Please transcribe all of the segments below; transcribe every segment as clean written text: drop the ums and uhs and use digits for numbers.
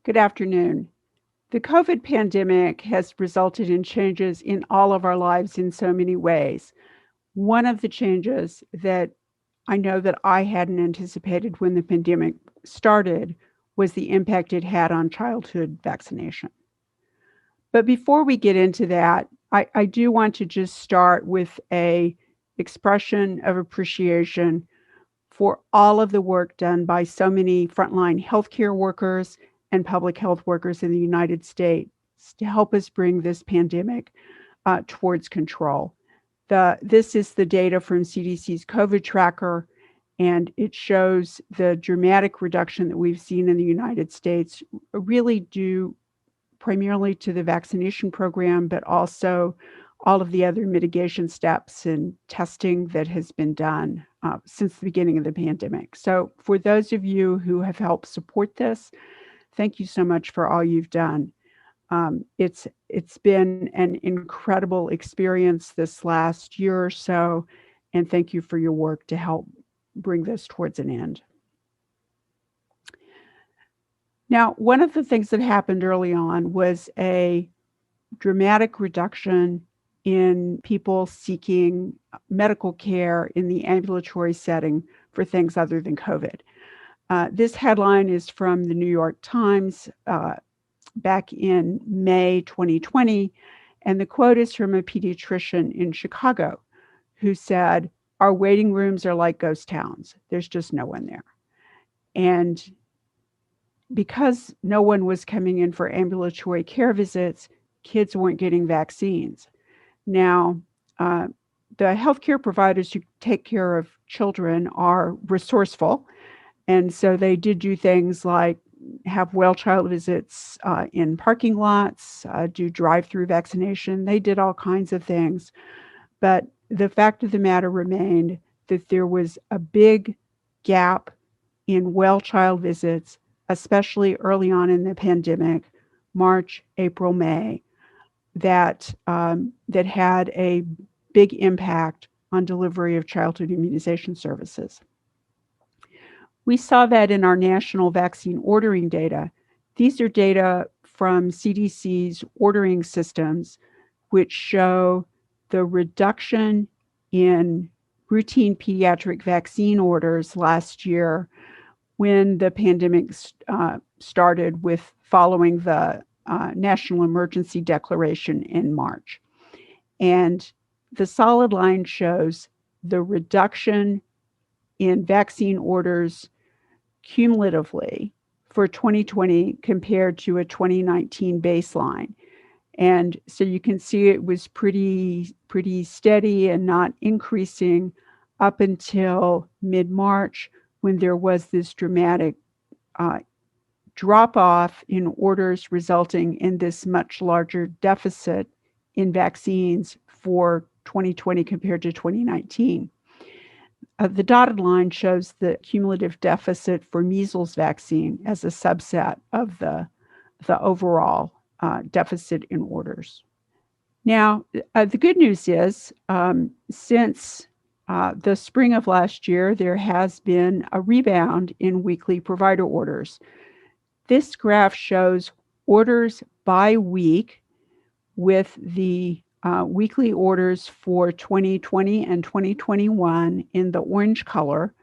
Good afternoon. The COVID pandemic has resulted in changes in all of our lives in so many ways. One of the changes that I know that I hadn't anticipated when the pandemic started was the impact it had on childhood vaccination. But before we get into that, I do want to just start with an expression of appreciation for all of the work done by so many frontline healthcare workers and public health workers in the United States to help us bring this pandemic towards control. This is the data from CDC's COVID tracker, and it shows the dramatic reduction that we've seen in the United States, really due primarily to the vaccination program, but also all of the other mitigation steps and testing that has been done since the beginning of the pandemic. So for those of you who have helped support this, thank you so much for all you've done. It's been an incredible experience this last year or so, and thank you for your work to help bring this towards an end. Now, one of the things that happened early on was a dramatic reduction in people seeking medical care in the ambulatory setting for things other than COVID. This headline is from the New York Times back in May 2020, and the quote is from a pediatrician in Chicago who said, "Our waiting rooms are like ghost towns. There's just no one there." And because no one was coming in for ambulatory care visits, kids weren't getting vaccines. Now, the healthcare providers who take care of children are resourceful. And so they did do things like have well child visits in parking lots, do drive-through vaccination. They did all kinds of things. But the fact of the matter remained that there was a big gap in well child visits, especially early on in the pandemic, March, April, May, that had a big impact on delivery of childhood immunization services. We saw that in our national vaccine ordering data. These are data from CDC's ordering systems, which show the reduction in routine pediatric vaccine orders last year when the pandemic started with following the national emergency declaration in March. And the solid line shows the reduction in vaccine orders cumulatively for 2020 compared to a 2019 baseline. And so you can see it was pretty steady and not increasing up until mid-March, when there was this dramatic drop-off in orders, resulting in this much larger deficit in vaccines for 2020 compared to 2019. The dotted line shows the cumulative deficit for measles vaccine as a subset of the overall deficit in orders. Now, the good news is, since the spring of last year, there has been a rebound in weekly provider orders. This graph shows orders by week with the weekly orders for 2020 and 2021 in the orange color,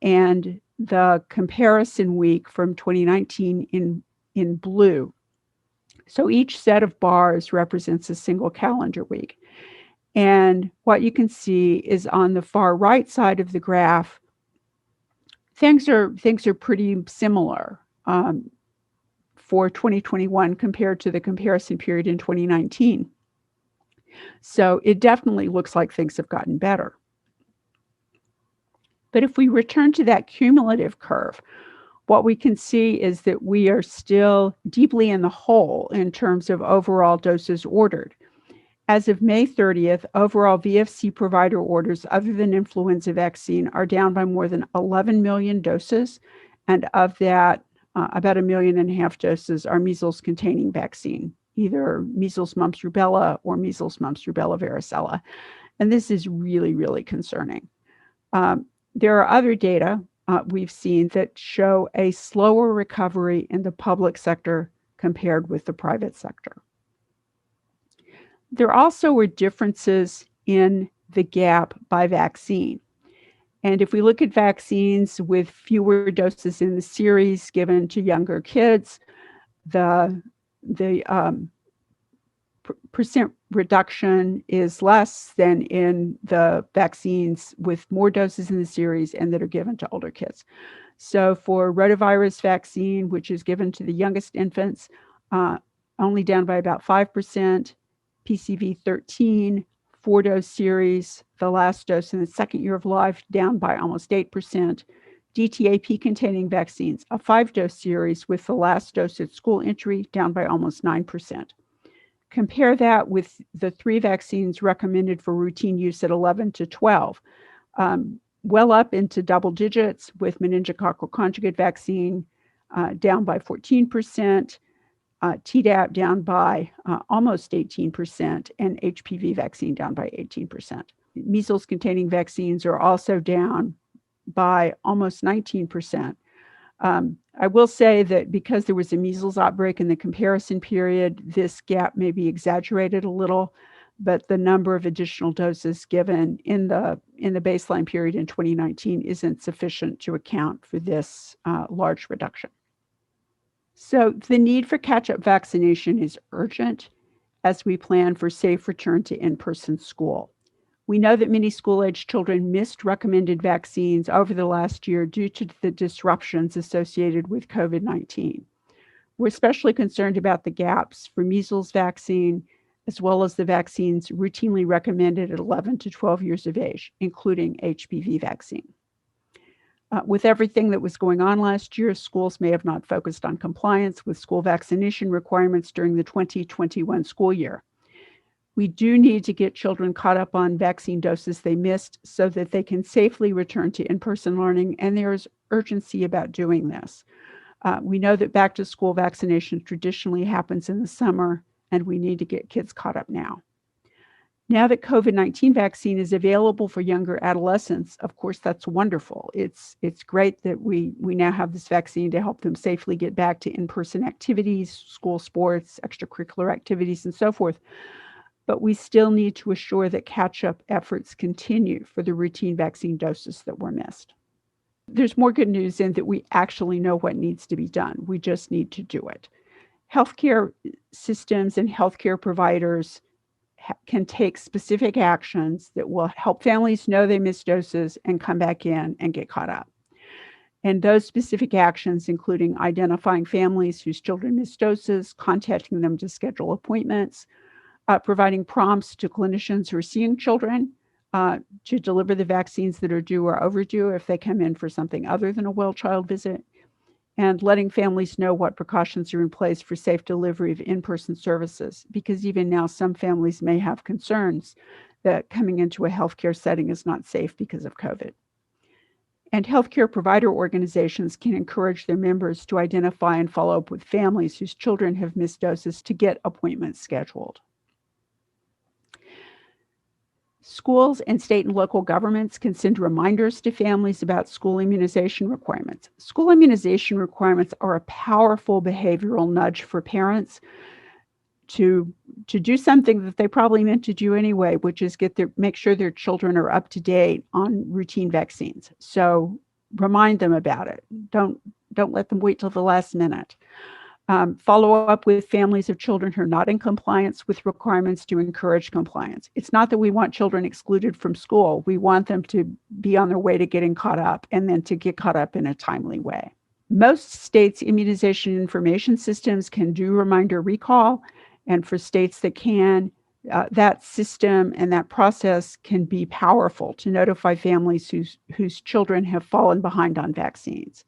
and the comparison week from 2019 in blue. So each set of bars represents a single calendar week. And what you can see is on the far right side of the graph, things are pretty similar for 2021 compared to the comparison period in 2019. So it definitely looks like things have gotten better. But if we return to that cumulative curve, what we can see is that we are still deeply in the hole in terms of overall doses ordered. As of May 30th, overall VFC provider orders other than influenza vaccine are down by more than 11 million doses. And of that, about 1.5 million doses are measles-containing vaccine, either measles, mumps, rubella, or measles, mumps, rubella, varicella. And this is really, really concerning. There are other data we've seen that show a slower recovery in the public sector compared with the private sector. There also were differences in the gap by vaccine. And if we look at vaccines with fewer doses in the series given to younger kids, the percent reduction is less than in the vaccines with more doses in the series and that are given to older kids. So for rotavirus vaccine, which is given to the youngest infants, only down by about 5%, PCV 13, 4-dose series, the last dose in the second year of life, down by almost 8%. DTaP containing vaccines, a 5-dose series with the last dose at school entry, down by almost 9%. Compare that with the 3 vaccines recommended for routine use at 11 to 12, well up into double digits, with meningococcal conjugate vaccine down by 14%, Tdap down by almost 18%, and HPV vaccine down by 18%. Measles containing vaccines are also down by almost 19%. I will say that because there was a measles outbreak in the comparison period, this gap may be exaggerated a little, but the number of additional doses given in the baseline period in 2019 isn't sufficient to account for this large reduction. So the need for catch-up vaccination is urgent as we plan for safe return to in-person school. We know that many school-age children missed recommended vaccines over the last year due to the disruptions associated with COVID-19. We're especially concerned about the gaps for measles vaccine, as well as the vaccines routinely recommended at 11 to 12 years of age, including HPV vaccine. With everything that was going on last year, schools may have not focused on compliance with school vaccination requirements during the 2021 school year. We do need to get children caught up on vaccine doses they missed so that they can safely return to in-person learning, and there is urgency about doing this. We know that back-to-school vaccination traditionally happens in the summer, and we need to get kids caught up now. Now that COVID-19 vaccine is available for younger adolescents, of course, that's wonderful. It's great that we now have this vaccine to help them safely get back to in-person activities, school sports, extracurricular activities, and so forth. But we still need to assure that catch-up efforts continue for the routine vaccine doses that were missed. There's more good news in that we actually know what needs to be done. We just need to do it. Healthcare systems and healthcare providers can take specific actions that will help families know they missed doses and come back in and get caught up. And those specific actions, including identifying families whose children missed doses, contacting them to schedule appointments, providing prompts to clinicians who are seeing children to deliver the vaccines that are due or overdue if they come in for something other than a well-child visit, and letting families know what precautions are in place for safe delivery of in-person services, because even now some families may have concerns that coming into a healthcare setting is not safe because of COVID. And healthcare provider organizations can encourage their members to identify and follow up with families whose children have missed doses to get appointments scheduled. Schools and state and local governments can send reminders to families about school immunization requirements. School immunization requirements are a powerful behavioral nudge for parents to do something that they probably meant to do anyway, which is make sure their children are up to date on routine vaccines. So remind them about it. Don't let them wait till the last minute. Follow up with families of children who are not in compliance with requirements to encourage compliance. It's not that we want children excluded from school. We want them to be on their way to getting caught up and then to get caught up in a timely way. Most states' immunization information systems can do reminder recall, and for states that can, that system and that process can be powerful to notify families whose children have fallen behind on vaccines.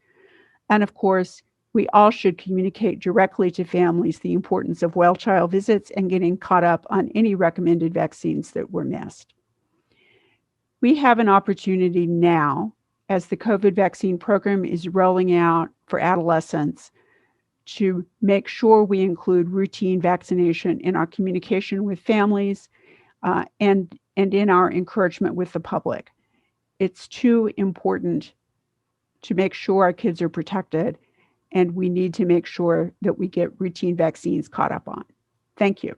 And of course, we all should communicate directly to families the importance of well-child visits and getting caught up on any recommended vaccines that were missed. We have an opportunity now, as the COVID vaccine program is rolling out for adolescents, to make sure we include routine vaccination in our communication with families and in our encouragement with the public. It's too important to make sure our kids are protected, and we need to make sure that we get routine vaccines caught up on. Thank you.